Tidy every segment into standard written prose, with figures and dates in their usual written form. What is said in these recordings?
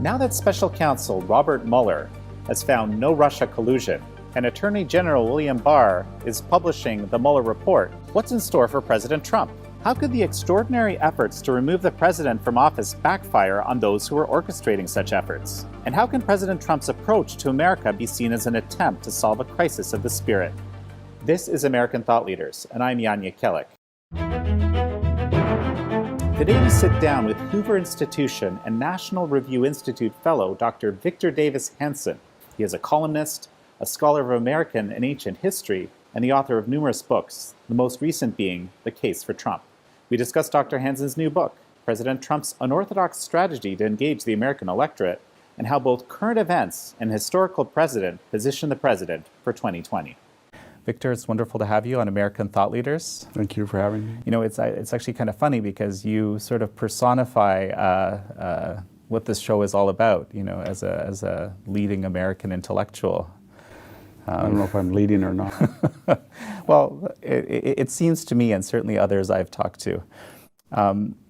Now that Special Counsel Robert Mueller has found no Russia collusion, and Attorney General William Barr is publishing the Mueller report, what's in store for President Trump? How could the extraordinary efforts to remove the president from office backfire on those who are orchestrating such efforts? And how can President Trump's approach to America be seen as an attempt to solve a crisis of the spirit? This is American Thought Leaders, and I'm Yanya Kellick. Today we sit down with Hoover Institution and National Review Institute fellow Dr. Victor Davis Hanson. He is a columnist, a scholar of American and ancient history, and the author of numerous books, the most recent being The Case for Trump. We discuss Dr. Hanson's new book, President Trump's Unorthodox Strategy to Engage the American Electorate, and how both current events and historical precedent position the president for 2020. Victor, it's wonderful to have you on American Thought Leaders. Thank you for having me. You know, it's actually kind of funny because you sort of personify what this show is all about, you know, as a leading American intellectual. I don't know if I'm leading or not. Well, it seems to me, and certainly others I've talked to.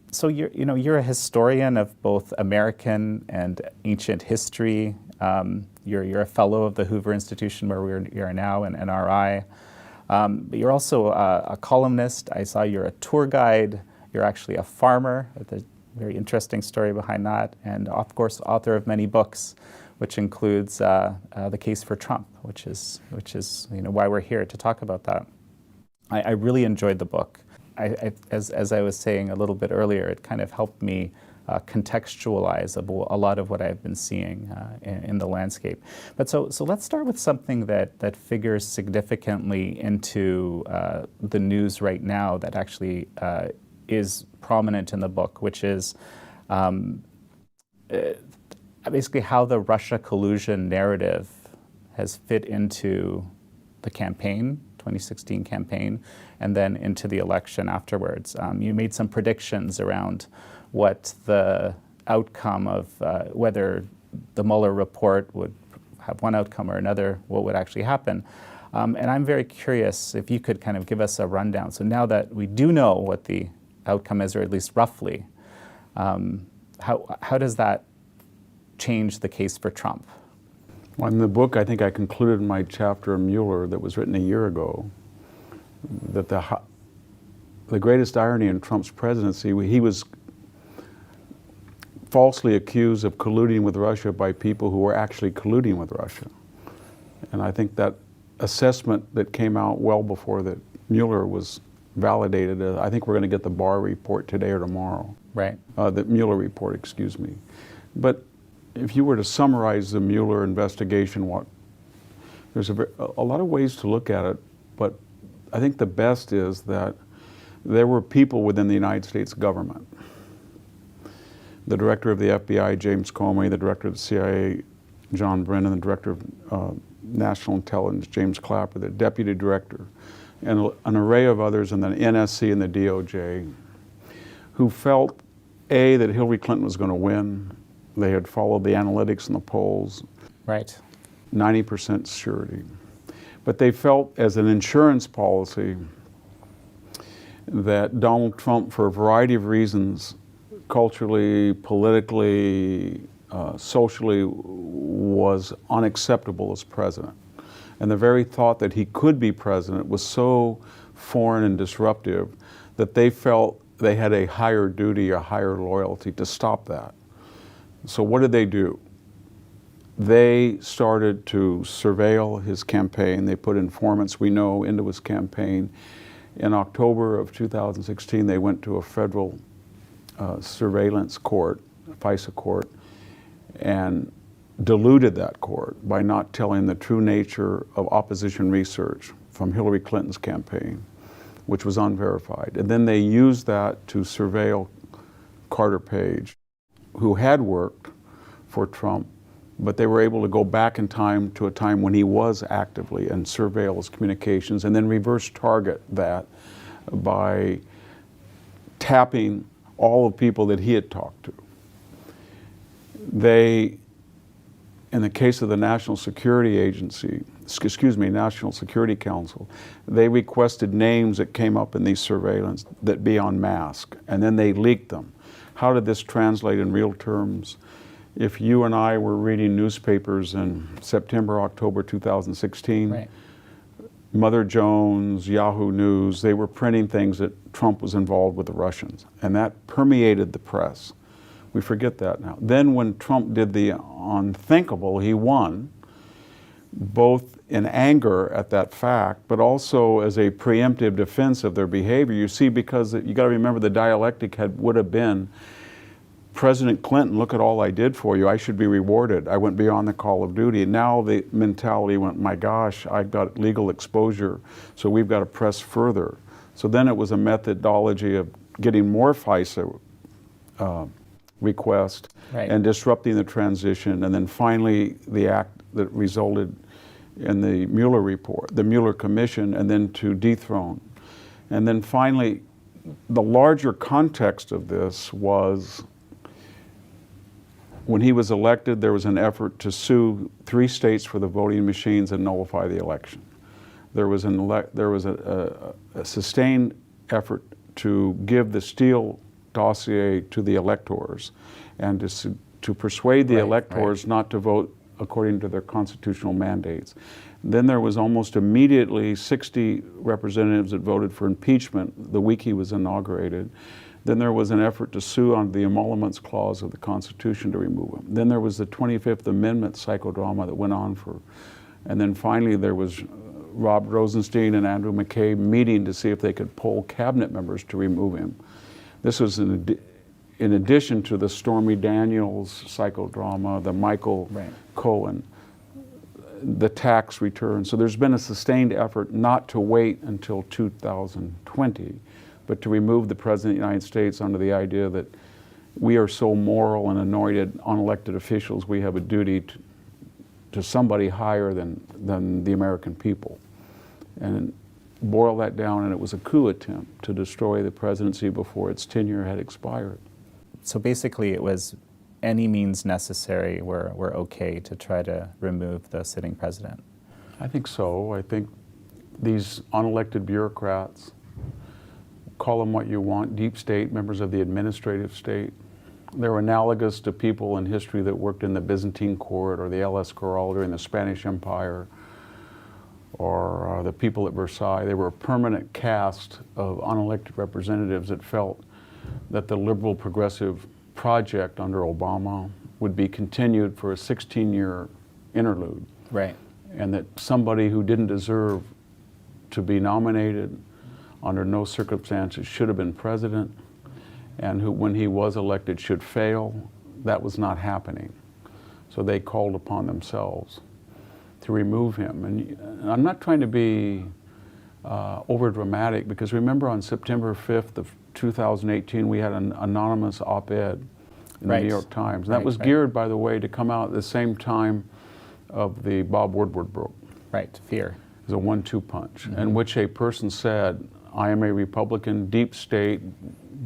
So you're a historian of both American and ancient history. You're a fellow of the Hoover Institution, where we are now, and NRI. But you're also a columnist. I saw you're a tour guide. You're actually a farmer. There's a very interesting story behind that, and of course, author of many books, which includes The Case for Trump, which is why we're here to talk about that. I really enjoyed the book. As I was saying a little bit earlier, it kind of helped me contextualize a lot of what I've been seeing in the landscape. But so let's start with something that figures significantly into the news right now that actually is prominent in the book, which is basically how the Russia collusion narrative has fit into the campaign, 2016 campaign, and then into the election afterwards. You made some predictions around what the outcome of whether the Mueller report would have one outcome or another, what would actually happen. And I'm very curious if you could kind of give us a rundown. So now that we do know what the outcome is, or at least roughly, how does that change the case for Trump? Well, in the book, I think I concluded my chapter on Mueller that was written a year ago, that the greatest irony in Trump's presidency, he was falsely accused of colluding with Russia by people who were actually colluding with Russia. And I think that assessment that came out well before that Mueller was validated, I think we're going to get the Barr report today or tomorrow. Right. The Mueller report, excuse me. But if you were to summarize the Mueller investigation, there's a lot of ways to look at it, but I think the best is that there were people within the United States government. The director of the FBI, James Comey, the director of the CIA, John Brennan, the director of National Intelligence, James Clapper, the deputy director, and an array of others in the NSC and the DOJ, who felt, A, that Hillary Clinton was going to win. They had followed the analytics and the polls. Right. 90% surety. But they felt as an insurance policy that Donald Trump, for a variety of reasons, culturally, politically, socially, was unacceptable as president. And the very thought that he could be president was so foreign and disruptive that they felt they had a higher duty, a higher loyalty to stop that. So what did they do? They started to surveil his campaign. They put informants we know into his campaign. In October of 2016, they went to a federal surveillance court, FISA court, and diluted that court by not telling the true nature of opposition research from Hillary Clinton's campaign, which was unverified. And then they used that to surveil Carter Page, who had worked for Trump, but they were able to go back in time to a time when he was actively and surveil his communications, and then reverse target that by tapping all the people that he had talked to. They, in the case of the National Security Agency, National Security Council, they requested names that came up in these surveillance that be on mask, and then they leaked them. How did this translate in real terms? if you and I were reading newspapers in September, October 2016, Right. Mother Jones, Yahoo News, they were printing things that Trump was involved with the Russians. And that permeated the press. We forget that now. Then when Trump did the unthinkable, he won, both in anger at that fact, but also as a preemptive defense of their behavior. You see, because you got to remember the dialectic would have been, President Clinton, look at all I did for you. I should be rewarded. I went beyond the call of duty. Now the mentality went, my gosh, I got legal exposure, so we've got to press further. So then it was a methodology of getting more FISA request Right. and disrupting the transition, and then finally the act that resulted in the Mueller report, the Mueller Commission, and then to dethrone. And then finally, the larger context of this was, when he was elected, there was an effort to sue 3 states for the voting machines and nullify the election. There was a sustained effort to give the Steele dossier to the electors and to persuade the electors not to vote according to their constitutional mandates. Then there was almost immediately 60 representatives that voted for impeachment the week he was inaugurated. Then there was an effort to sue on the emoluments clause of the Constitution to remove him. Then there was the 25th Amendment psychodrama that went on and then finally there was Rob Rosenstein and Andrew McCabe meeting to see if they could poll cabinet members to remove him. This was in addition to the Stormy Daniels psychodrama, the Michael Cohen, the tax return. So there's been a sustained effort not to wait until 2020, but to remove the President of the United States under the idea that we are so moral and anointed unelected officials, we have a duty to somebody higher than the American people. And boil that down, and it was a coup attempt to destroy the presidency before its tenure had expired. So basically it was any means necessary were okay to try to remove the sitting president. I think so. I think these unelected bureaucrats, call them what you want, deep state, members of the administrative state, they're analogous to people in history that worked in the Byzantine court or the LS Corral during the Spanish Empire, or the people at Versailles. They were a permanent caste of unelected representatives that felt that the liberal progressive project under Obama would be continued for a 16-year interlude. Right. And that somebody who didn't deserve to be nominated under no circumstances should have been president, and who, when he was elected, should fail. That was not happening. So they called upon themselves to remove him. And I'm not trying to be over dramatic, because remember on September 5th of 2018, we had an anonymous op-ed in the New York Times. And that was geared, by the way, to come out at the same time of the Bob Woodward book. Right, Fear. It was a 1-2 punch, in which a person said, I am a Republican, deep state,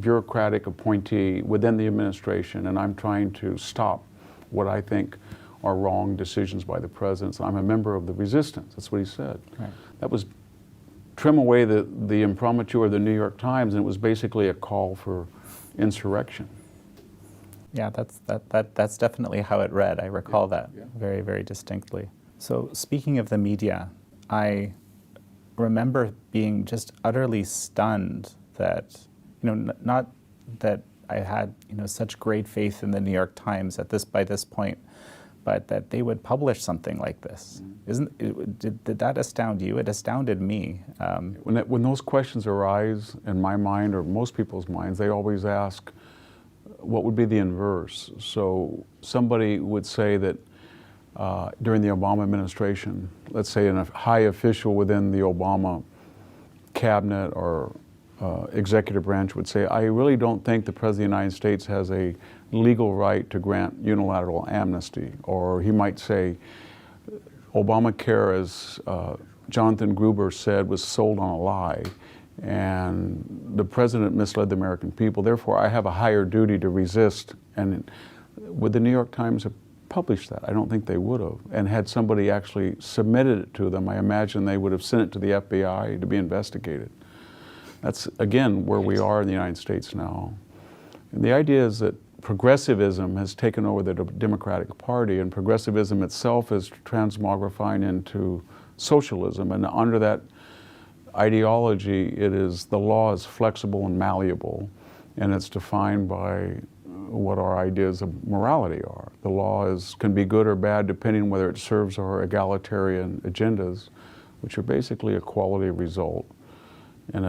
bureaucratic appointee within the administration, and I'm trying to stop what I think are wrong decisions by the president. So I'm a member of the resistance. That's what he said. Right. That was trim away the imprimatur of the New York Times, and it was basically a call for insurrection. Yeah, that's definitely how it read. I recall that very, very distinctly. So speaking of the media, I remember being just utterly stunned that, not that I had, such great faith in the New York Times by this point, but that they would publish something like this. Did that astound you? It astounded me. When those questions arise in my mind, or most people's minds, they always ask, what would be the inverse? So somebody would say that during the Obama administration, let's say a high official within the Obama cabinet or executive branch would say, I really don't think the President of the United States has a legal right to grant unilateral amnesty. Or he might say, Obamacare, as Jonathan Gruber said, was sold on a lie, and the President misled the American people. Therefore, I have a higher duty to resist. And would the New York Times have published that? I don't think they would have. And had somebody actually submitted it to them, I imagine they would have sent it to the FBI to be investigated. That's, again, where we are in the United States now. And the idea is that progressivism has taken over the Democratic Party, and progressivism itself is transmogrifying into socialism. And under that ideology, the law is flexible and malleable, and it's defined by what our ideas of morality are. The law can be good or bad depending on whether it serves our egalitarian agendas, which are basically equality of result and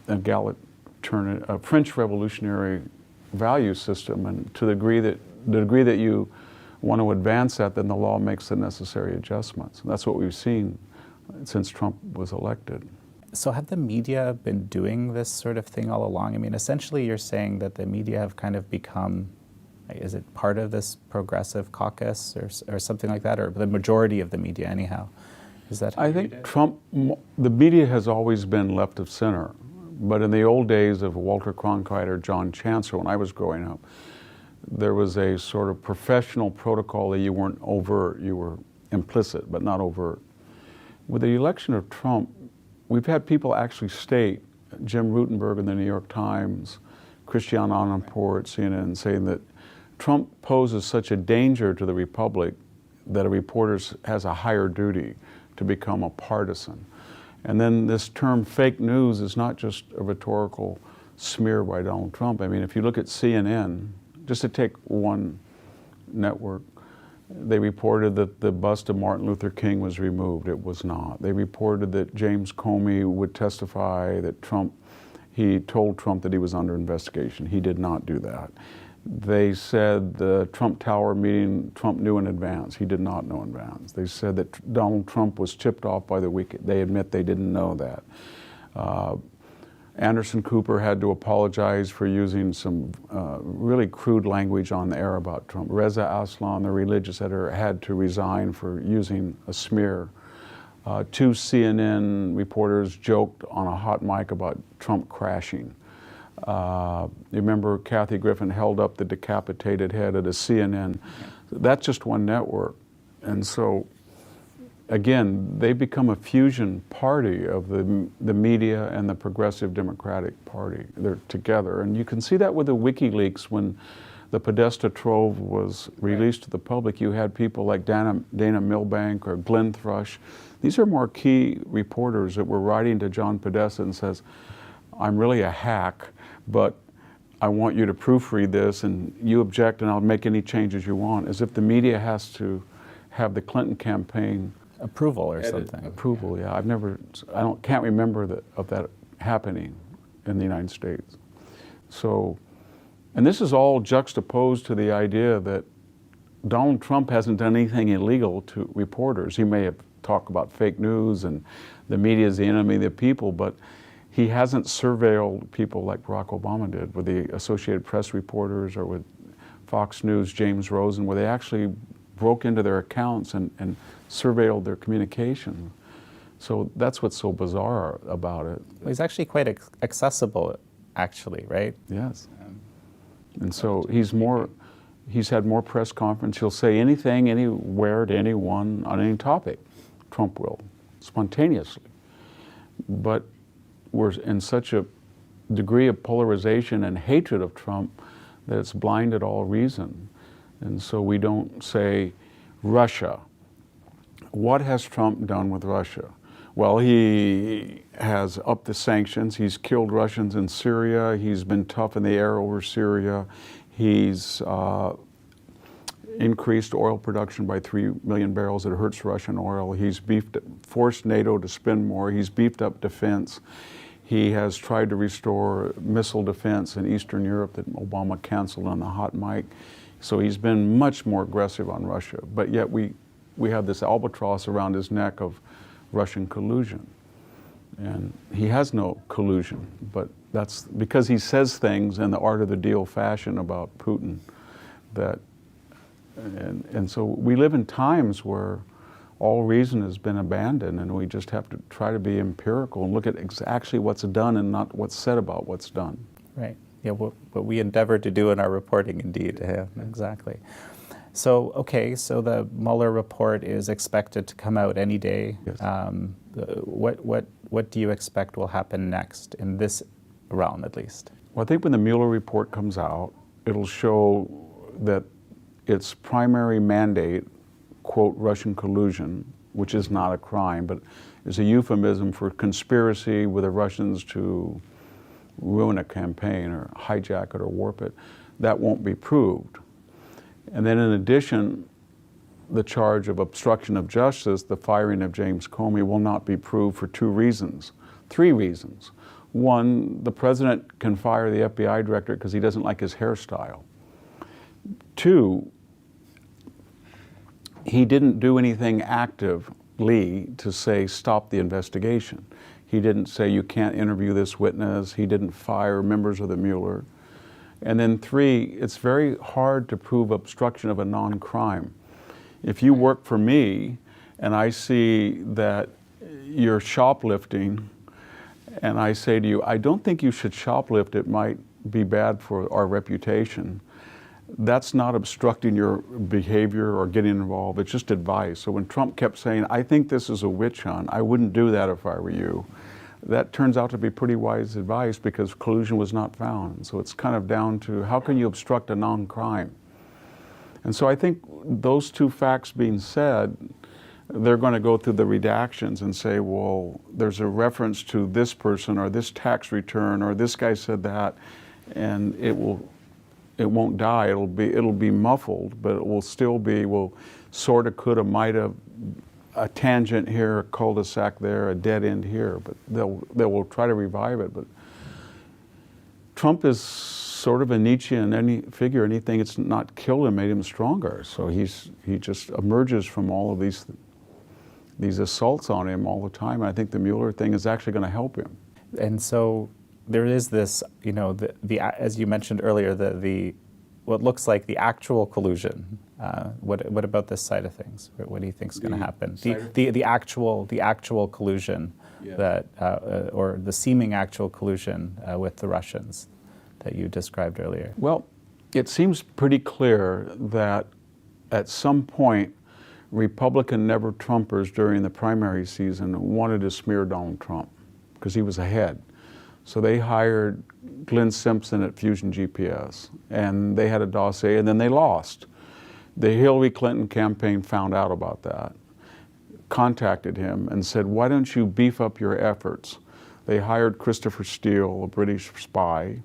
a French revolutionary value system. And to the degree that you want to advance that, then the law makes the necessary adjustments. And that's what we've seen since Trump was elected. So have the media been doing this sort of thing all along? I mean, essentially you're saying that the media have kind of become, is it part of this progressive caucus or something like that, or the majority of the media anyhow? Is that how I think the media has always been left of center, but in the old days of Walter Cronkite or John Chancellor, when I was growing up, there was a sort of professional protocol that you weren't overt, you were implicit, but not overt. With the election of Trump, we've had people actually state, Jim Rutenberg in the New York Times, Christiane Amanpour at CNN, saying that Trump poses such a danger to the republic that a reporter has a higher duty to become a partisan. And then this term fake news is not just a rhetorical smear by Donald Trump. I mean, if you look at CNN, just to take one network, they reported that the bust of Martin Luther King was removed. It was not. They reported that James Comey would testify that he told Trump that he was under investigation. He did not do that. They said the Trump Tower meeting, Trump knew in advance. He did not know in advance. They said that Donald Trump was tipped off by the weekend. They admit they didn't know that. Anderson Cooper had to apologize for using some really crude language on the air about Trump. Reza Aslan, the religious editor, had to resign for using a smear. Two CNN reporters joked on a hot mic about Trump crashing. You remember Kathy Griffin held up the decapitated head at a CNN. That's just one network. And so, again, they become a fusion party of the media and the Progressive Democratic Party. They're together. And you can see that with the WikiLeaks. When the Podesta Trove was released to the public, you had people like Dana Milbank or Glenn Thrush. These are marquee reporters that were writing to John Podesta and says, I'm really a hack, but I want you to proofread this, and you object, and I'll make any changes you want, as if the media has to have the Clinton campaign approval or something. Approval, yeah. Can't remember of that happening in the United States. So, and this is all juxtaposed to the idea that Donald Trump hasn't done anything illegal to reporters. He may have talked about fake news and the media is the enemy of the people, but he hasn't surveilled people like Barack Obama did with the Associated Press reporters or with Fox News, James Rosen, where they actually broke into their accounts and surveilled their communication. So that's what's so bizarre about it. Well, he's actually quite accessible, actually, right? Yes. And so he's had more press conference. He'll say anything, anywhere, to anyone, on any topic. Trump will, spontaneously. But we're in such a degree of polarization and hatred of Trump that it's blinded all reason. And so we don't say Russia. What has Trump done with Russia? Well, he has upped the sanctions. He's killed Russians in Syria. He's been tough in the air over Syria. He's increased oil production by 3 million barrels. It hurts Russian oil. He's forced NATO to spend more. He's beefed up defense. He has tried to restore missile defense in Eastern Europe that Obama canceled on the hot mic. So he's been much more aggressive on Russia. But yet we have this albatross around his neck of Russian collusion. And he has no collusion, but that's because he says things in the art of the deal fashion about Putin. And so we live in times where all reason has been abandoned, and we just have to try to be empirical and look at actually what's done and not what's said about what's done. Right. Yeah, what we endeavor to do in our reporting, indeed. Yeah, exactly. So, okay, so the Mueller report is expected to come out any day. Yes. What do you expect will happen next in this realm, at least? Well, I think when the Mueller report comes out, it'll show that its primary mandate, quote, Russian collusion, which is not a crime, but is a euphemism for conspiracy with the Russians to ruin a campaign or hijack it or warp it, that won't be proved. And then in addition, the charge of obstruction of justice, the firing of James Comey, will not be proved for three reasons. One, the president can fire the FBI director because he doesn't like his hairstyle. Two, he didn't do anything actively to say stop the investigation. He didn't say you can't interview this witness. He didn't fire members of the Mueller. And then three, it's very hard to prove obstruction of a non-crime. If you work for me and I see that you're shoplifting and I say to you, I don't think you should shoplift, it might be bad for our reputation, that's not obstructing your behavior or getting involved, it's just advice. So when Trump kept saying, I think this is a witch hunt, I wouldn't do that if I were you, that turns out to be pretty wise advice because collusion was not found. So it's kind of down to how can you obstruct a non-crime? And so I think those two facts being said, they're going to go through the redactions and say, well, there's a reference to this person or this tax return or this guy said that, and it won't die. It'll be muffled, but it will still be, well, sorta, coulda, mighta, a tangent here, a cul-de-sac there, a dead end here, but they will try to revive it. But Trump is sort of a Nietzschean figure. Anything that's not killed him made him stronger. So he just emerges from all of these assaults on him all the time. And I think the Mueller thing is actually going to help him. And so there is this, you know, as you mentioned earlier, what looks like the actual collusion. What about this side of things? What do you think is going to happen? The actual collusion, yeah, that or the seeming actual collusion with the Russians that you described earlier. Well, it seems pretty clear that at some point, Republican never-Trumpers during the primary season wanted to smear Donald Trump because he was ahead. So they hired Glenn Simpson at Fusion GPS, and they had a dossier, and then they lost. The Hillary Clinton campaign found out about that, contacted him, and said, why don't you beef up your efforts? They hired Christopher Steele, a British spy,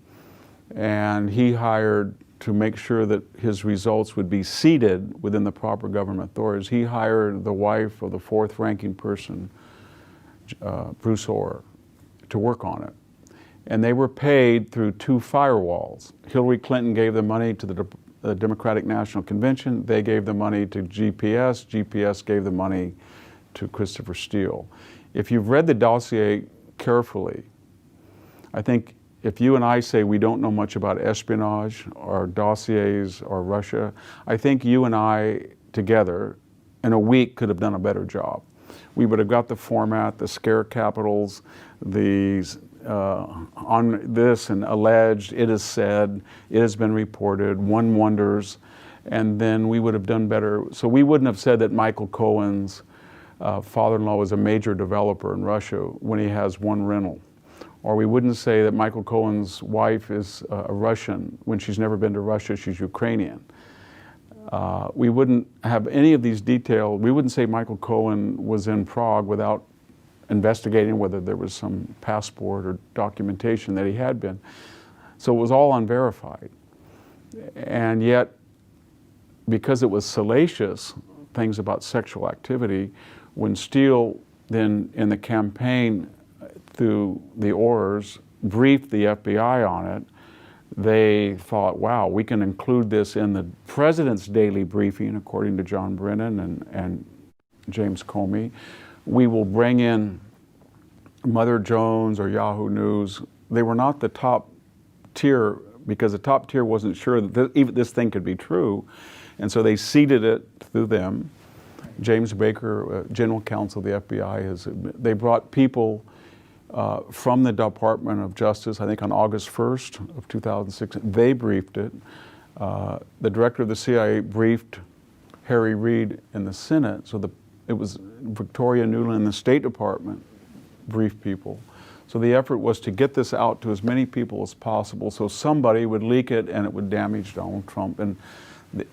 and he hired, to make sure that his results would be seated within the proper government authorities, he hired the wife of the fourth-ranking person, Bruce Orr, to work on it. And they were paid through two firewalls. Hillary Clinton gave the money to the Democratic National Convention. They gave the money to GPS. GPS gave the money to Christopher Steele. If you've read the dossier carefully, I think if you and I say we don't know much about espionage or dossiers or Russia, I think you and I together in a week could have done a better job. We would have got the format, the scare capitals, these on this and alleged, it is said, it has been reported, one wonders, and then we would have done better. So we wouldn't have said that Michael Cohen's father-in-law was a major developer in Russia when he has one rental. Or we wouldn't say that Michael Cohen's wife is a Russian when she's never been to Russia, she's Ukrainian. We wouldn't have any of these details. We wouldn't say Michael Cohen was in Prague without investigating whether there was some passport or documentation that he had been. So it was all unverified. And yet, because it was salacious, things about sexual activity, when Steele then in the campaign through the Orrs briefed the FBI on it, they thought, wow, we can include this in the president's daily briefing, according to John Brennan and James Comey. We will bring in Mother Jones or Yahoo News. They were not the top tier because the top tier wasn't sure that even this thing could be true. And so they seeded it through them. James Baker, general counsel of the FBI, they brought people from the Department of Justice, I think on August 1st of 2006. They briefed it. The director of the CIA briefed Harry Reid in the Senate. So it was Victoria Nuland in the State Department briefed people. So the effort was to get this out to as many people as possible so somebody would leak it and it would damage Donald Trump. And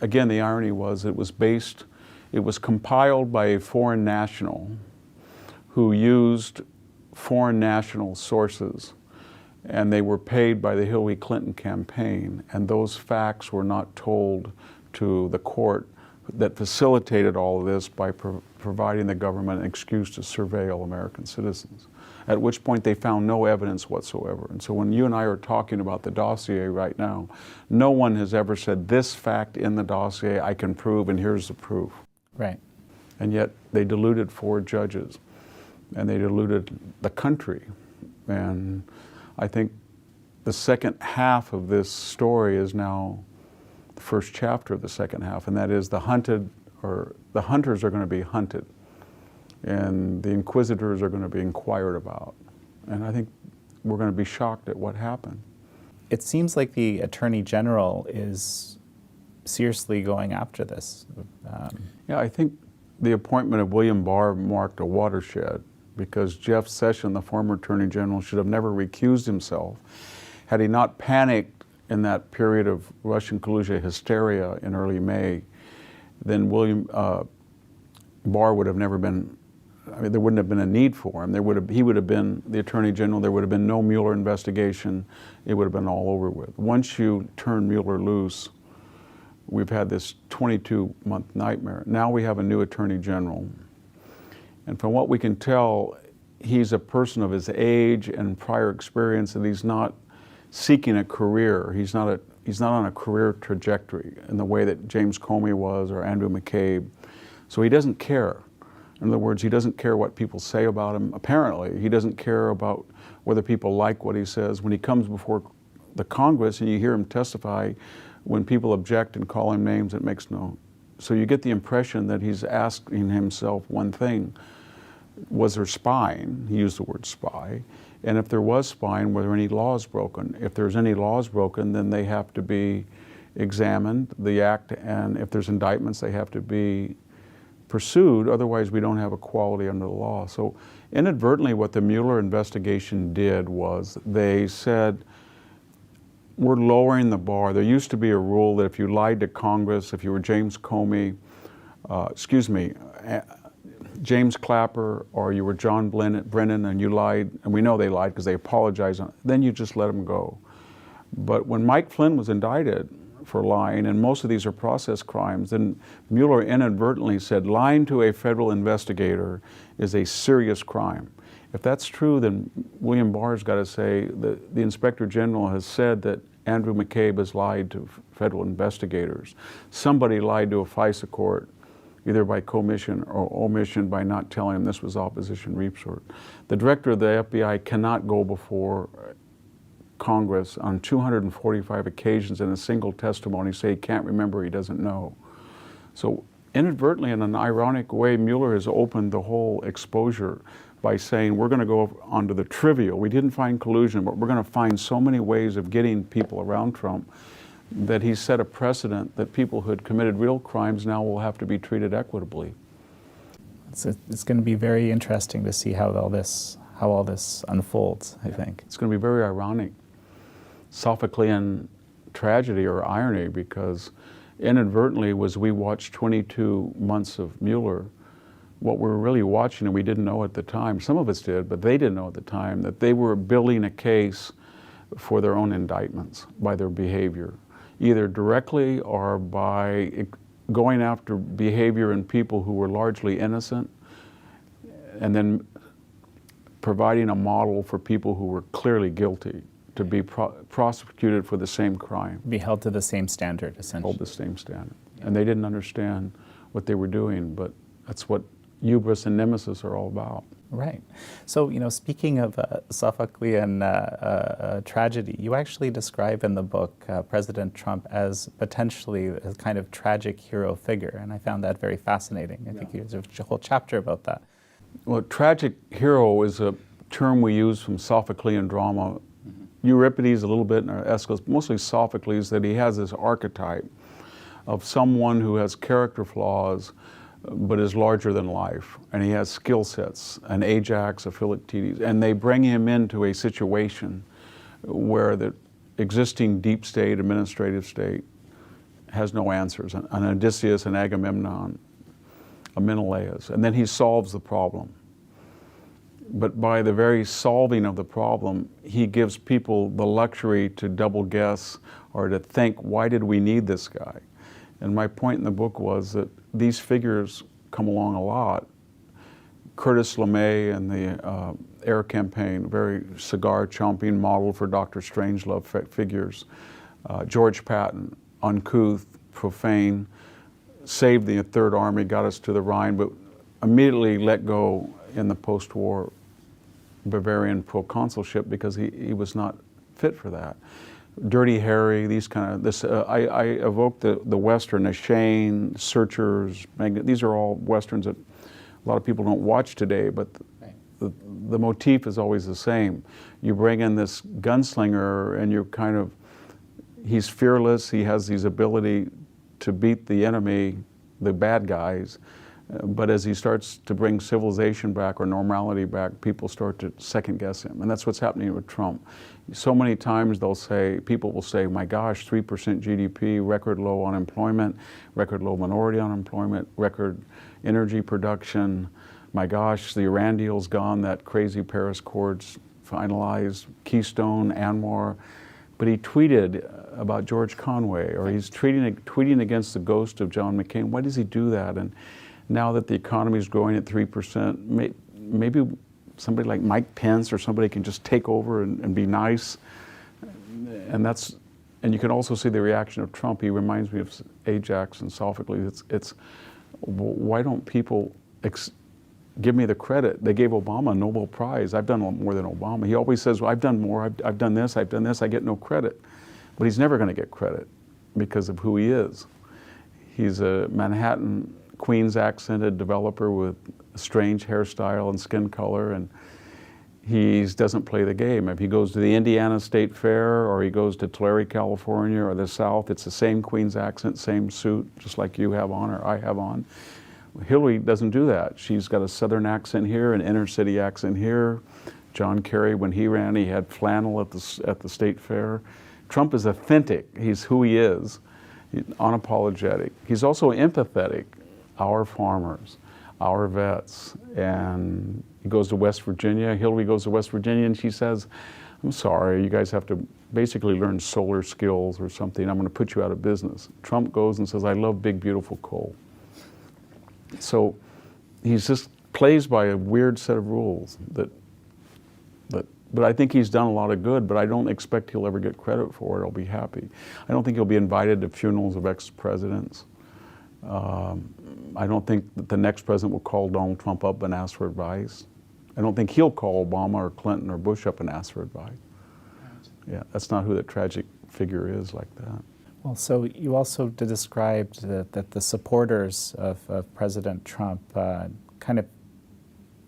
again, the irony was it was compiled by a foreign national who used foreign national sources, and they were paid by the Hillary Clinton campaign, and those facts were not told to the court that facilitated all of this by providing the government an excuse to surveil American citizens, at which point they found no evidence whatsoever. And so when you and I are talking about the dossier right now, no one has ever said this fact in the dossier I can prove, and here's the proof. Right. And yet they deluded 4 judges, and they deluded the country. And I think the second half of this story is now the first chapter of the second half, and that is the hunters are going to be hunted, and the inquisitors are going to be inquired about. And I think we're going to be shocked at what happened. It seems like the Attorney General is seriously going after this. Yeah, I think the appointment of William Barr marked a watershed, because Jeff Sessions, the former Attorney General, should have never recused himself. Had he not panicked in that period of Russian collusion hysteria in early May, then William Barr would have never been, I mean, there wouldn't have been a need for him. He would have been the Attorney General. There would have been no Mueller investigation. It would have been all over with. Once you turn Mueller loose, we've had this 22-month nightmare. Now we have a new Attorney General. And from what we can tell, he's a person of his age and prior experience, and he's not seeking a career. He's not on a career trajectory in the way that James Comey was or Andrew McCabe. So he doesn't care. In other words, he doesn't care what people say about him. Apparently, he doesn't care about whether people like what he says. When he comes before the Congress and you hear him testify, when people object and call him names, it makes no. So you get the impression that he's asking himself one thing: was there spying? He used the word spy. And if there was spying, were there any laws broken? If there's any laws broken, then they have to be examined, the act, and if there's indictments, they have to be pursued. Otherwise, we don't have equality under the law. So inadvertently, what the Mueller investigation did was they said, we're lowering the bar. There used to be a rule that if you lied to Congress, if you were James Comey, James Clapper, or you were John Brennan and you lied, and we know they lied because they apologized, then you just let them go. But when Mike Flynn was indicted for lying, and most of these are process crimes, then Mueller inadvertently said lying to a federal investigator is a serious crime. If that's true, then William Barr's got to say that the Inspector General has said that Andrew McCabe has lied to federal investigators. Somebody lied to a FISA court, either by commission or omission, by not telling him this was opposition report. The director of the FBI cannot go before Congress on 245 occasions in a single testimony say he can't remember, he doesn't know. So inadvertently, in an ironic way, Mueller has opened the whole exposure by saying we're going to go onto the trivial. We didn't find collusion, but we're going to find so many ways of getting people around Trump that he set a precedent that people who had committed real crimes now will have to be treated equitably. It's going to be very interesting to see how all this unfolds, I think. It's going to be very ironic, Sophoclean tragedy or irony, because inadvertently, as we watched 22 months of Mueller, what we were really watching, and we didn't know at the time, some of us did, but they didn't know at the time, that they were building a case for their own indictments by their behavior, either directly or by going after behavior in people who were largely innocent, and then providing a model for people who were clearly guilty to be prosecuted for the same crime. Be held to the same standard, essentially. Hold the same standard. And they didn't understand what they were doing, but that's what hubris and nemesis are all about. Right. So, speaking of Sophoclean tragedy, you actually describe in the book President Trump as potentially a kind of tragic hero figure, and I found that very fascinating. I think there's a whole chapter about that. Well, tragic hero is a term we use from Sophoclean drama. Euripides a little bit in Aeschylus, mostly Sophocles, that he has this archetype of someone who has character flaws, but is larger than life, and he has skill sets, an Ajax, a Philoctetes, and they bring him into a situation where the existing deep state, administrative state, has no answers, an Odysseus, an Agamemnon, a Menelaus, and then he solves the problem. But by the very solving of the problem, he gives people the luxury to double guess or to think, why did we need this guy? And my point in the book was that these figures come along a lot. Curtis LeMay and the Air Campaign, very cigar-chomping model for Dr. Strangelove figures. George Patton, uncouth, profane, saved the Third Army, got us to the Rhine, but immediately let go in the post-war Bavarian proconsulship because he was not fit for that. Dirty Harry, these kind of, I evoke the Western, the Shane, Searchers, these are all Westerns that a lot of people don't watch today, but the motif is always the same. You bring in this gunslinger and you're kind of, he's fearless, he has these ability to beat the enemy, the bad guys, but as he starts to bring civilization back or normality back, people start to second guess him. And that's what's happening with Trump. So many times people will say, my gosh, 3% GDP, record low unemployment, record low minority unemployment, record energy production. My gosh, the Iran deal's gone, that crazy Paris Accords finalized, Keystone, Anwar. But he tweeted about George Conway, or he's tweeting against the ghost of John McCain. Why does he do that? And now that the economy is growing at 3%, maybe somebody like Mike Pence or somebody can just take over and be nice. And you can also see the reaction of Trump. He reminds me of Ajax and Sophocles. It's why don't people give me the credit? They gave Obama a Nobel Prize. I've done more than Obama. He always says, well, I've done more, I've done this, I get no credit. But he's never going to get credit because of who he is. He's a Manhattan, Queens accented developer with a strange hairstyle and skin color, and he doesn't play the game. If he goes to the Indiana State Fair or he goes to Tulare, California or the South, it's the same Queens accent, same suit, just like you have on or I have on. Hillary doesn't do that. She's got a Southern accent here, an inner city accent here. John Kerry, when he ran, he had flannel at the state fair. Trump is authentic. He's who he is, he's unapologetic. He's also empathetic. Our farmers, our vets, and he goes to West Virginia. Hillary goes to West Virginia and she says, I'm sorry, you guys have to basically learn solar skills or something. I'm going to put you out of business. Trump goes and says, I love big, beautiful coal. So he's just plays by a weird set of rules but I think he's done a lot of good, but I don't expect he'll ever get credit for it. I'll be happy. I don't think he'll be invited to funerals of ex-presidents. I don't think that the next president will call Donald Trump up and ask for advice. I don't think he'll call Obama or Clinton or Bush up and ask for advice. Yeah, that's not who that tragic figure is like that. Well, so you also described that the supporters of President Trump kind of,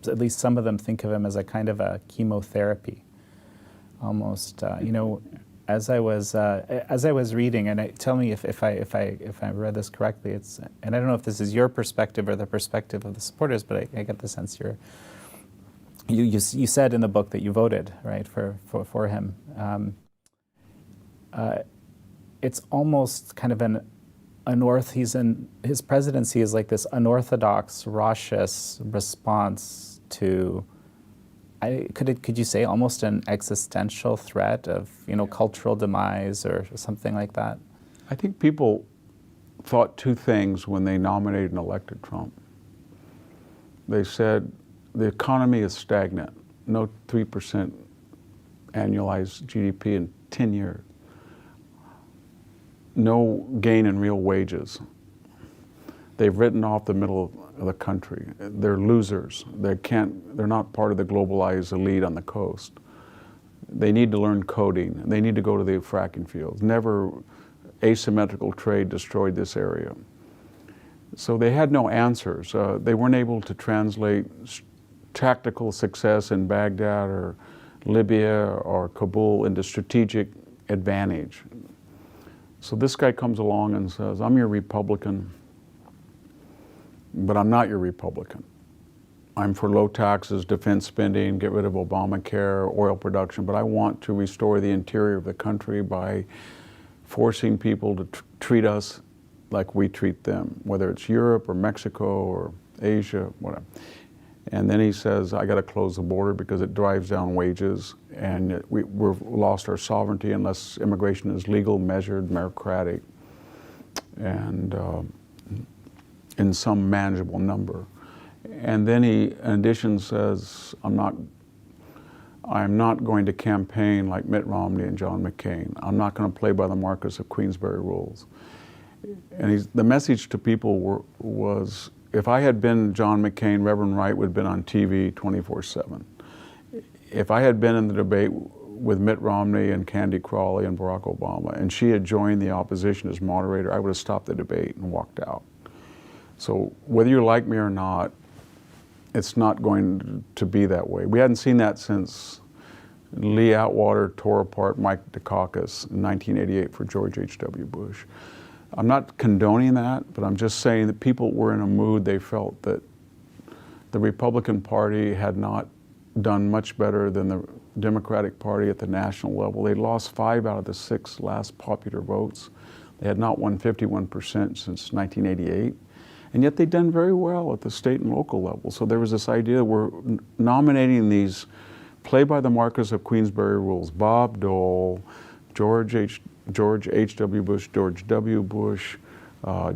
at least some of them think of him as a kind of a chemotherapy, almost. You know, as I was reading, and tell me if I read this correctly. And I don't know if this is your perspective or the perspective of the supporters, but I get the sense you said in the book that you voted right for him. It's almost kind of his presidency is like this unorthodox, raucous response to, could you say almost an existential threat of, cultural demise or something like that? I think people thought two things when they nominated and elected Trump. They said the economy is stagnant, no 3% annualized GDP in 10 years. No gain in real wages. They've written off the middle of the country. They're losers. They're not part of the globalized elite on the coast. They need to learn coding. They need to go to the fracking fields. Never asymmetrical trade destroyed this area. So they had no answers. They weren't able to translate tactical success in Baghdad or Libya or Kabul into strategic advantage. So this guy comes along and says, I'm your Republican. but I'm not your Republican. I'm for low taxes, defense spending, get rid of Obamacare, oil production, but I want to restore the interior of the country by forcing people to treat us like we treat them, whether it's Europe or Mexico or Asia, whatever. And then he says, I got to close the border because it drives down wages, and we've lost our sovereignty unless immigration is legal, measured, meritocratic, and in some manageable number. And then he, in addition, says, I'm not going to campaign like Mitt Romney and John McCain. I'm not going to play by the Marquess of Queensberry rules. And the message to people was, if I had been John McCain, Reverend Wright would have been on TV 24/7. If I had been in the debate with Mitt Romney and Candy Crawley and Barack Obama, and she had joined the opposition as moderator, I would have stopped the debate and walked out. So whether you like me or not, it's not going to be that way. We hadn't seen that since Lee Atwater tore apart Mike Dukakis in 1988 for George H.W. Bush. I'm not condoning that, but I'm just saying that people were in a mood. They felt that the Republican Party had not done much better than the Democratic Party at the national level. They lost 5 out of the 6 last popular votes. They had not won 51% since 1988. And yet they'd done very well at the state and local level. So there was this idea we're nominating these play-by-the-Marquess of Queensberry rules, Bob Dole, George H.W. Bush, George W. Bush,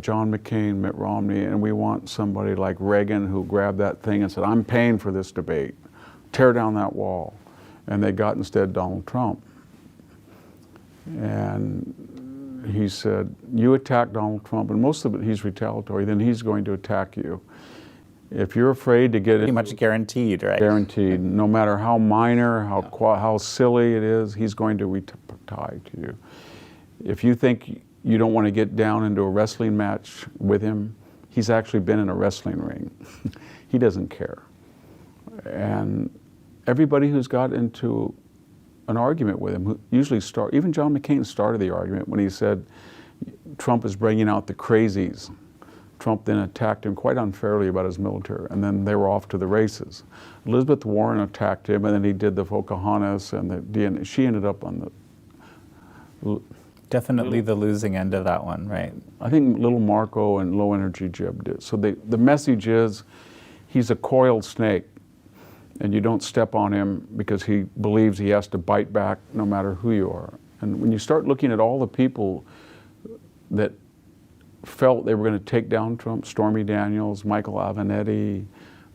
John McCain, Mitt Romney, and we want somebody like Reagan who grabbed that thing and said, I'm paying for this debate. Tear down that wall. And they got instead Donald Trump. And he said, you attack Donald Trump, and most of it he's retaliatory, then he's going to attack you. If you're afraid to get it, pretty much guaranteed, right? Guaranteed. No matter how minor, how silly it is, he's going to retaliate to you. If you think you don't want to get down into a wrestling match with him, he's actually been in a wrestling ring. He doesn't care. And everybody who's got into an argument with him, who usually even John McCain started the argument when he said Trump is bringing out the crazies. Trump then attacked him quite unfairly about his military, and then they were off to the races. Elizabeth Warren attacked him, and then he did the Pocahontas and the DNA. She ended up on the... Definitely the losing end of that one, right? I think Little Marco and Low Energy Jeb did. So the message is, he's a coiled snake, and you don't step on him because he believes he has to bite back no matter who you are. And when you start looking at all the people that felt they were going to take down Trump, Stormy Daniels, Michael Avenatti,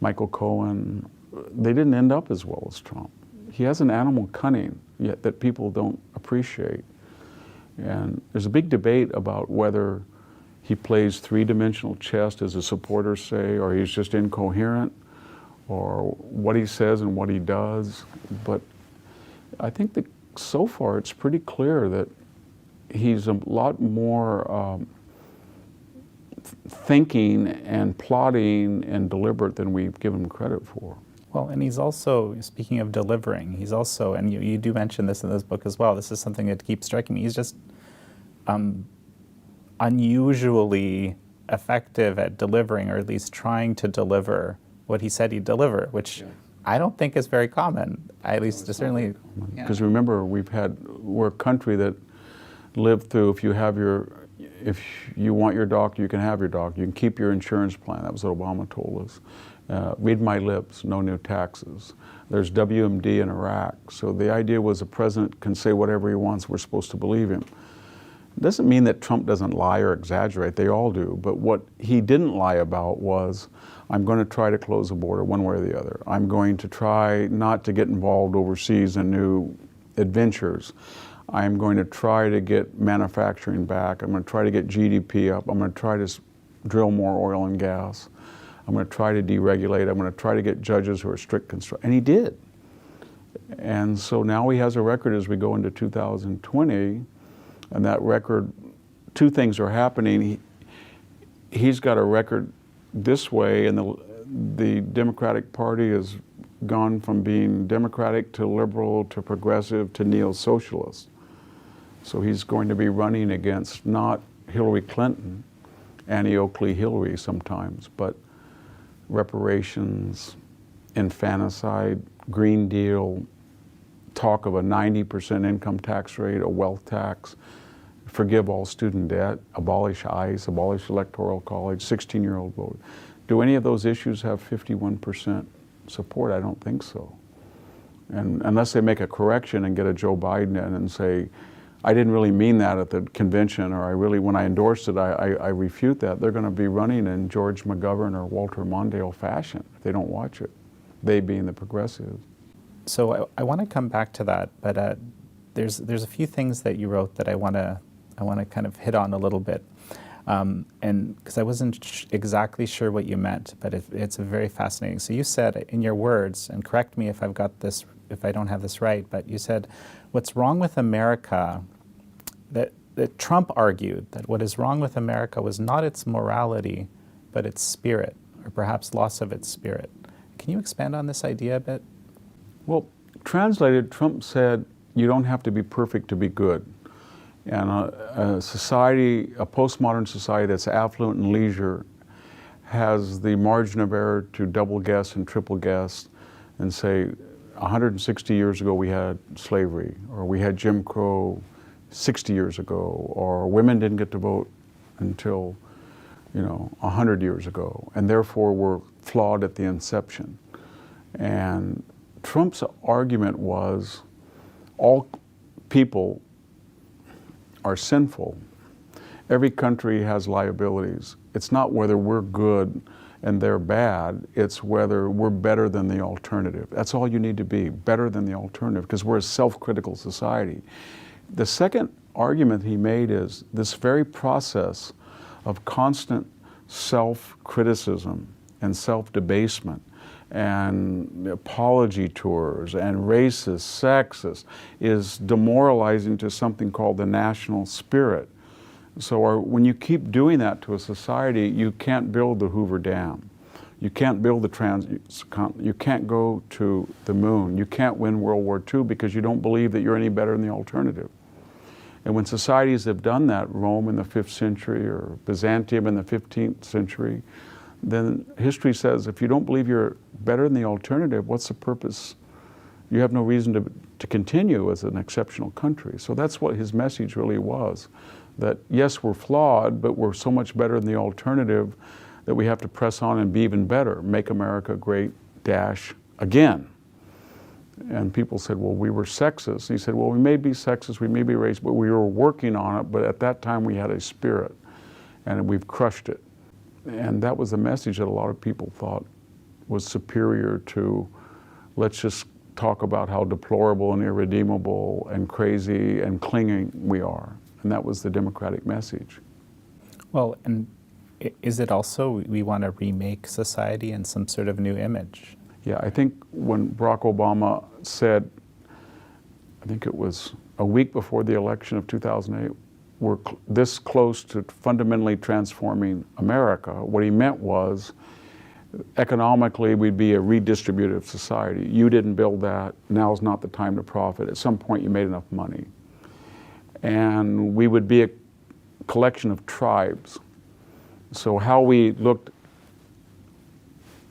Michael Cohen, they didn't end up as well as Trump. He has an animal cunning yet that people don't appreciate. And there's a big debate about whether he plays three-dimensional chess, as his supporters say, or he's just incoherent, or what he says and what he does. But I think that so far it's pretty clear that he's a lot more thinking and plotting and deliberate than we've given him credit for. Well, and he's also, speaking of delivering, he's also, and you do mention this in this book as well, this is something that keeps striking me, he's just unusually effective at delivering, or at least trying to deliver what he said he'd deliver, which I don't think is very common, at least certainly. Because remember, we're a country that lived through, if you want your doctor, you can have your doctor. You can keep your insurance plan. That was what Obama told us. Read my lips, no new taxes. There's WMD in Iraq. So the idea was the president can say whatever he wants, we're supposed to believe him. It doesn't mean that Trump doesn't lie or exaggerate, they all do. But what he didn't lie about was, I'm going to try to close the border one way or the other. I'm going to try not to get involved overseas in new adventures. I'm going to try to get manufacturing back. I'm going to try to get GDP up. I'm going to try to drill more oil and gas. I'm going to try to deregulate. I'm going to try to get judges who are strict construction. And he did. And so now he has a record as we go into 2020, and that record, two things are happening. He's got a record this way, and the Democratic Party has gone from being Democratic to liberal to progressive to neo-socialist. So he's going to be running against not Hillary Clinton, Annie Oakley Hillary sometimes, but reparations, infanticide, Green Deal, talk of a 90% income tax rate, a wealth tax, forgive all student debt, abolish ICE, abolish electoral college, 16-year-old vote. Do any of those issues have 51% support? I don't think so. And unless they make a correction and get a Joe Biden in and say, I didn't really mean that at the convention, or when I endorsed it, I refute that, they're going to be running in George McGovern or Walter Mondale fashion if they don't watch it, they being the progressives. So I want to come back to that, but there's a few things that you wrote that I want to kind of hit on a little bit, and because I wasn't exactly sure what you meant, but it's very fascinating. So you said in your words, and correct me if I don't have this right, but you said, what's wrong with America? That Trump argued that what is wrong with America was not its morality, but its spirit, or perhaps loss of its spirit. Can you expand on this idea a bit? Well, translated, Trump said, you don't have to be perfect to be good. And a society, a postmodern society that's affluent and leisure, has the margin of error to double guess and triple guess and say, 160 years ago we had slavery, or we had Jim Crow 60 years ago, or women didn't get to vote until 100 years ago, and therefore we're flawed at the inception. And Trump's argument was all people are sinful. Every country has liabilities. It's not whether we're good and they're bad, it's whether we're better than the alternative. That's all you need to be, better than the alternative, because we're a self-critical society. The second argument he made is this very process of constant self-criticism and self-debasement and apology tours and racist, sexist is demoralizing to something called the national spirit. So when you keep doing that to a society, you can't build the Hoover Dam. You can't build you can't go to the moon. You can't win World War II because you don't believe that you're any better than the alternative. And when societies have done that, Rome in the 5th century or Byzantium in the 15th century, then history says if you don't believe you're better than the alternative, what's the purpose? You have no reason to continue as an exceptional country. So that's what his message really was, that yes, we're flawed, but we're so much better than the alternative that we have to press on and be even better, make America great, again. And people said, well, we were sexist. And he said, well, we may be sexist, we may be racist, but we were working on it, but at that time we had a spirit, and we've crushed it. And that was the message that a lot of people thought was superior to, let's just talk about how deplorable and irredeemable and crazy and clinging we are. And that was the Democratic message. Well, and is it also we want to remake society in some sort of new image? Yeah, I think when Barack Obama said, I think it was a week before the election of 2008, we're this close to fundamentally transforming America, what he meant was economically we'd be a redistributive society. You didn't build that, now's not the time to profit. At some point you made enough money. And we would be a collection of tribes. So how we looked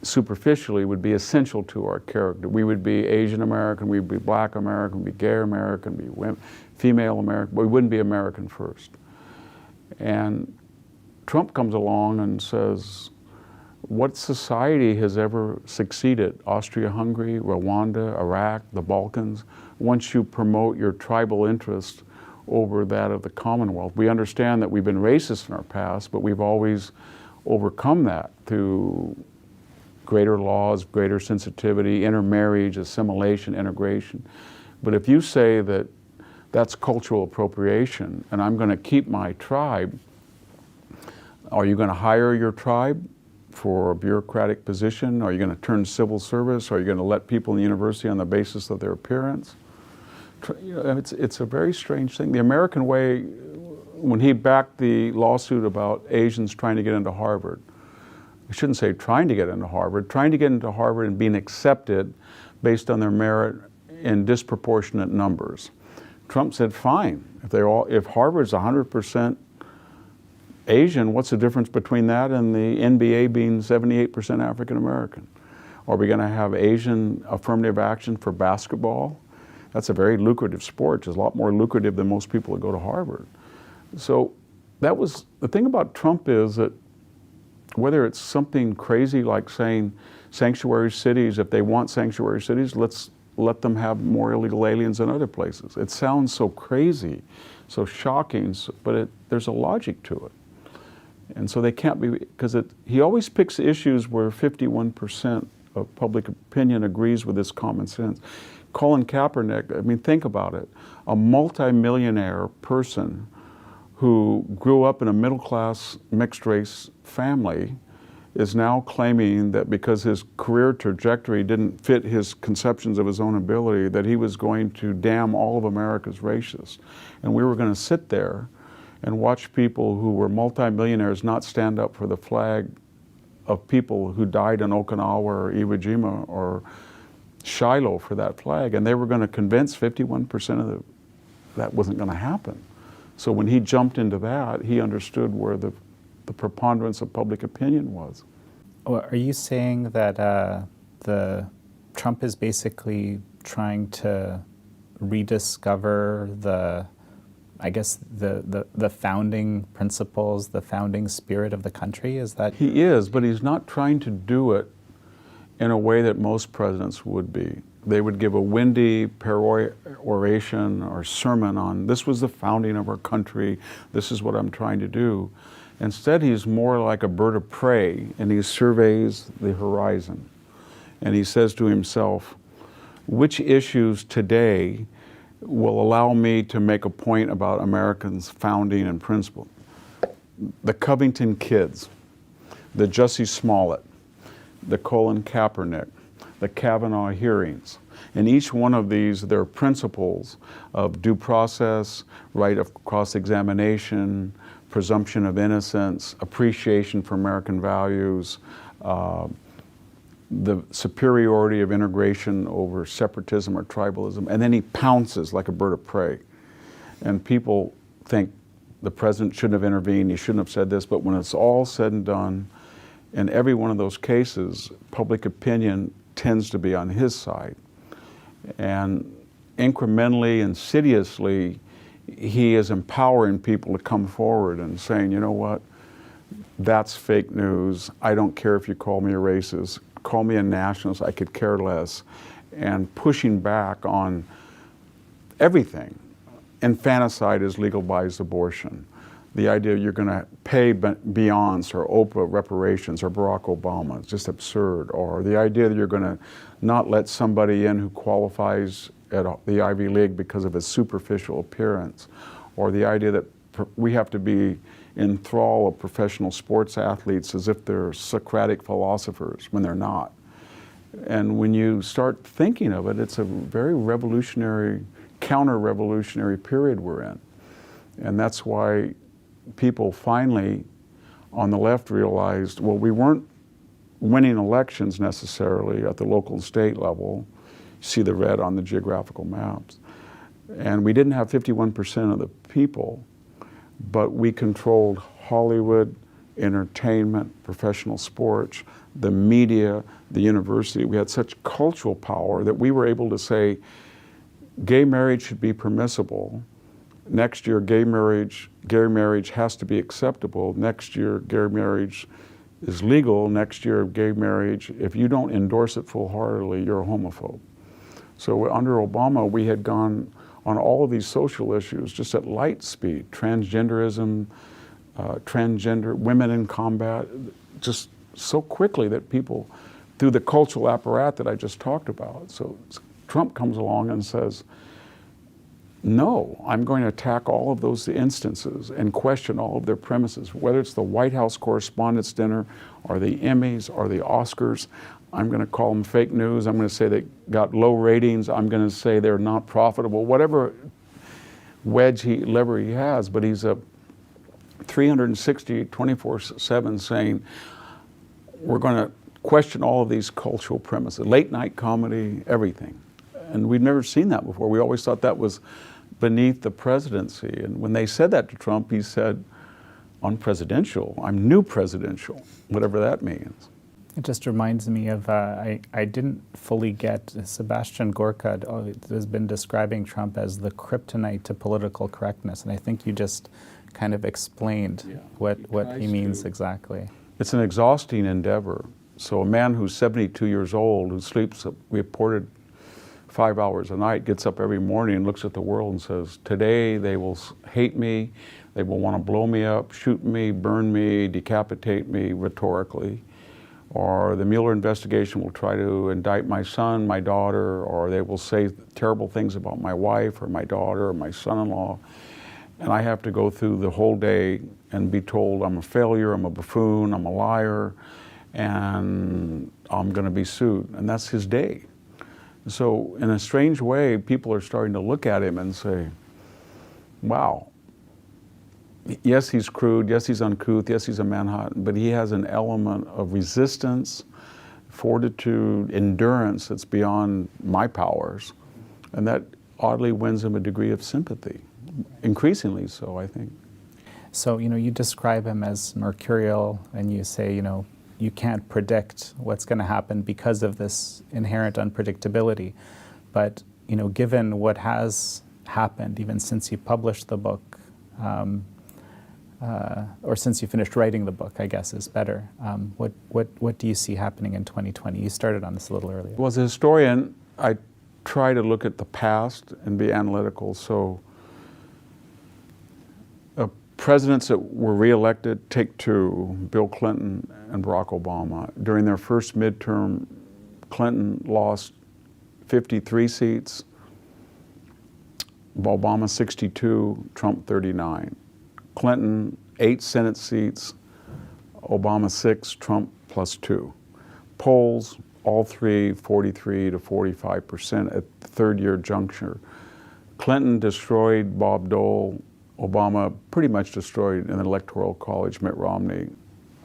superficially would be essential to our character. We would be Asian American, we'd be Black American, we'd be gay American, we'd be women, female American, but we wouldn't be American first. And Trump comes along and says, what society has ever succeeded? Austria-Hungary, Rwanda, Iraq, the Balkans, once you promote your tribal interest over that of the Commonwealth. We understand that we've been racist in our past, but we've always overcome that through greater laws, greater sensitivity, intermarriage, assimilation, integration. But if you say that that's cultural appropriation and I'm going to keep my tribe, are you going to hire your tribe for a bureaucratic position? Are you going to turn civil service? Are you going to let people in the university on the basis of their appearance? It's a very strange thing. The American way, when he backed the lawsuit about Asians trying to get into Harvard, I shouldn't say trying to get into Harvard and being accepted based on their merit in disproportionate numbers. Trump said, fine, if Harvard's 100% Asian, what's the difference between that and the NBA being 78% African American? Are we going to have Asian affirmative action for basketball? That's a very lucrative sport. It's a lot more lucrative than most people that go to Harvard. So that was, the thing about Trump is that whether it's something crazy like saying sanctuary cities, if they want sanctuary cities, let's let them have more illegal aliens in other places. It sounds so crazy, so shocking, but there's a logic to it. And so they can't be, because he always picks issues where 51% of public opinion agrees with his common sense. Colin Kaepernick, I mean, think about it. A multimillionaire person who grew up in a middle-class mixed-race family is now claiming that because his career trajectory didn't fit his conceptions of his own ability, that he was going to damn all of America's racists. And we were going to sit there and watch people who were multimillionaires not stand up for the flag of people who died in Okinawa or Iwo Jima or Shiloh for that flag. And they were going to convince 51% of that wasn't going to happen. So when he jumped into that, he understood where the preponderance of public opinion was. Well, are you saying that Trump is basically trying to rediscover the founding principles, the founding spirit of the country? Is that? He is, but he's not trying to do it in a way that most presidents would be. They would give a windy peroration or sermon on, this was the founding of our country, this is what I'm trying to do. Instead, he's more like a bird of prey, and he surveys the horizon. And he says to himself, which issues today will allow me to make a point about Americans' founding and principle? The Covington kids, the Jussie Smollett, the Colin Kaepernick, the Kavanaugh hearings. In each one of these, there are principles of due process, right of cross-examination, presumption of innocence, appreciation for American values, the superiority of integration over separatism or tribalism, and then he pounces like a bird of prey. And people think the president shouldn't have intervened, he shouldn't have said this, but when it's all said and done, in every one of those cases, public opinion tends to be on his side. And incrementally, insidiously, he is empowering people to come forward and saying, you know what, that's fake news. I don't care if you call me a racist, call me a nationalist, I could care less. And pushing back on everything. Infanticide is legalized abortion. The idea you're going to pay Beyonce or Oprah reparations or Barack Obama is just absurd. Or the idea that you're going to not let somebody in who qualifies at the Ivy League because of his superficial appearance. Or the idea that we have to be in thrall of professional sports athletes as if they're Socratic philosophers when they're not. And when you start thinking of it, it's a very revolutionary, counter-revolutionary period we're in. And that's why people finally on the left realized, well, we weren't winning elections necessarily at the local and state level. You see the red on the geographical maps. And we didn't have 51% of the people, but we controlled Hollywood, entertainment, professional sports, the media, the university. We had such cultural power that we were able to say, gay marriage should be permissible. Next year, gay marriage has to be acceptable. Next year, gay marriage is legal. Next year, gay marriage, if you don't endorse it full-heartedly, you're a homophobe. So under Obama, we had gone on all of these social issues just at light speed. Transgenderism, transgender, women in combat, just so quickly that people, through the cultural apparatus that I just talked about. So Trump comes along and says, no, I'm going to attack all of those instances and question all of their premises, whether it's the White House Correspondents' Dinner or the Emmys or the Oscars. I'm going to call them fake news. I'm going to say they got low ratings. I'm going to say they're not profitable, whatever lever he has. But he's a 360, 24/7 saying, we're going to question all of these cultural premises, late night comedy, everything. And we'd never seen that before. We always thought that was beneath the presidency. And when they said that to Trump, he said, unpresidential. I'm new presidential, whatever that means. It just reminds me of, I didn't fully get, Sebastian Gorka has been describing Trump as the kryptonite to political correctness, and I think you just kind of explained what he means exactly. It's an exhausting endeavor. So a man who's 72 years old, who sleeps, reported 5 hours a night, gets up every morning and looks at the world and says, today they will hate me, they will want to blow me up, shoot me, burn me, decapitate me rhetorically. Or the Mueller investigation will try to indict my son, my daughter, or they will say terrible things about my wife or my daughter or my son-in-law. And I have to go through the whole day and be told I'm a failure, I'm a buffoon, I'm a liar, and I'm going to be sued. And that's his day. So in a strange way, people are starting to look at him and say, wow, yes, he's crude, yes, he's uncouth, yes, he's a Manhattan, but he has an element of resistance, fortitude, endurance that's beyond my powers. And that oddly wins him a degree of sympathy, increasingly so, I think. So, you describe him as mercurial, and you say, you can't predict what's going to happen because of this inherent unpredictability. But, given what has happened, even since you published the book, or since you finished writing the book, I guess is better. What do you see happening in 2020? You started on this a little earlier. Well, as a historian, I try to look at the past and be analytical. So presidents that were reelected, take two, Bill Clinton and Barack Obama. During their first midterm, Clinton lost 53 seats, Obama 62, Trump 39. Clinton 8 Senate seats, Obama 6, Trump +2. Polls, all three 43 to 45% at the third-year juncture. Clinton destroyed Bob Dole. Obama pretty much destroyed in the Electoral College Mitt Romney.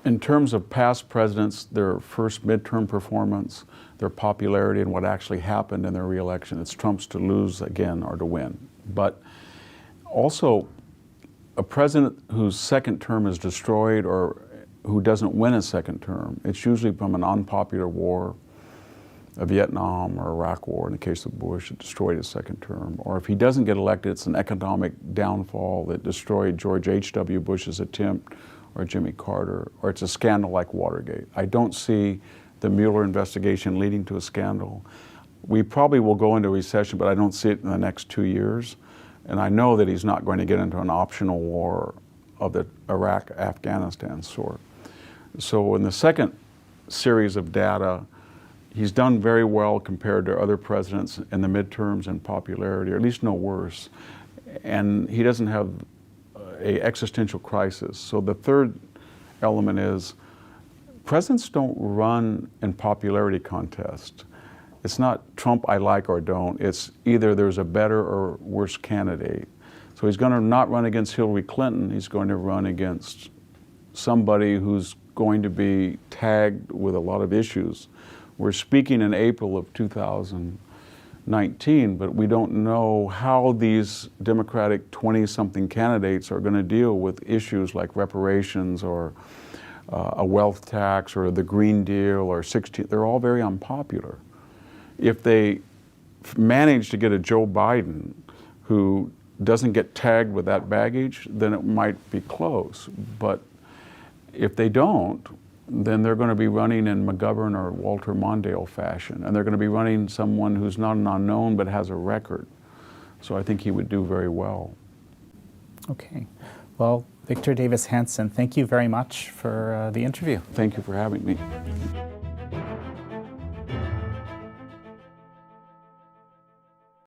In terms of past presidents, their first midterm performance, their popularity, and what actually happened in their reelection, it's Trump's to lose again or to win. But also, a president whose second term is destroyed or who doesn't win a second term, it's usually from an unpopular war, a Vietnam or Iraq war in the case of Bush, it destroyed his second term. Or if he doesn't get elected, it's an economic downfall that destroyed George H.W. Bush's attempt, or Jimmy Carter, or it's a scandal like Watergate. I don't see the Mueller investigation leading to a scandal. We probably will go into a recession, but I don't see it in the next 2 years. And I know that he's not going to get into an optional war of the Iraq-Afghanistan sort. So in the second series of data, he's done very well compared to other presidents in the midterms in popularity, or at least no worse. And he doesn't have an existential crisis. So the third element is presidents don't run in popularity contests. It's not Trump I like or don't. It's either there's a better or worse candidate. So he's going to not run against Hillary Clinton. He's going to run against somebody who's going to be tagged with a lot of issues. We're speaking in April of 2019, but we don't know how these Democratic 20-something candidates are going to deal with issues like reparations or a wealth tax or the Green Deal or 16. They're all very unpopular. If they manage to get a Joe Biden who doesn't get tagged with that baggage, then it might be close. But if they don't, then they're going to be running in McGovern or Walter Mondale fashion. And they're going to be running someone who's not an unknown but has a record. So I think he would do very well. Okay. Well, Victor Davis Hanson, thank you very much for the interview. Thank you for having me.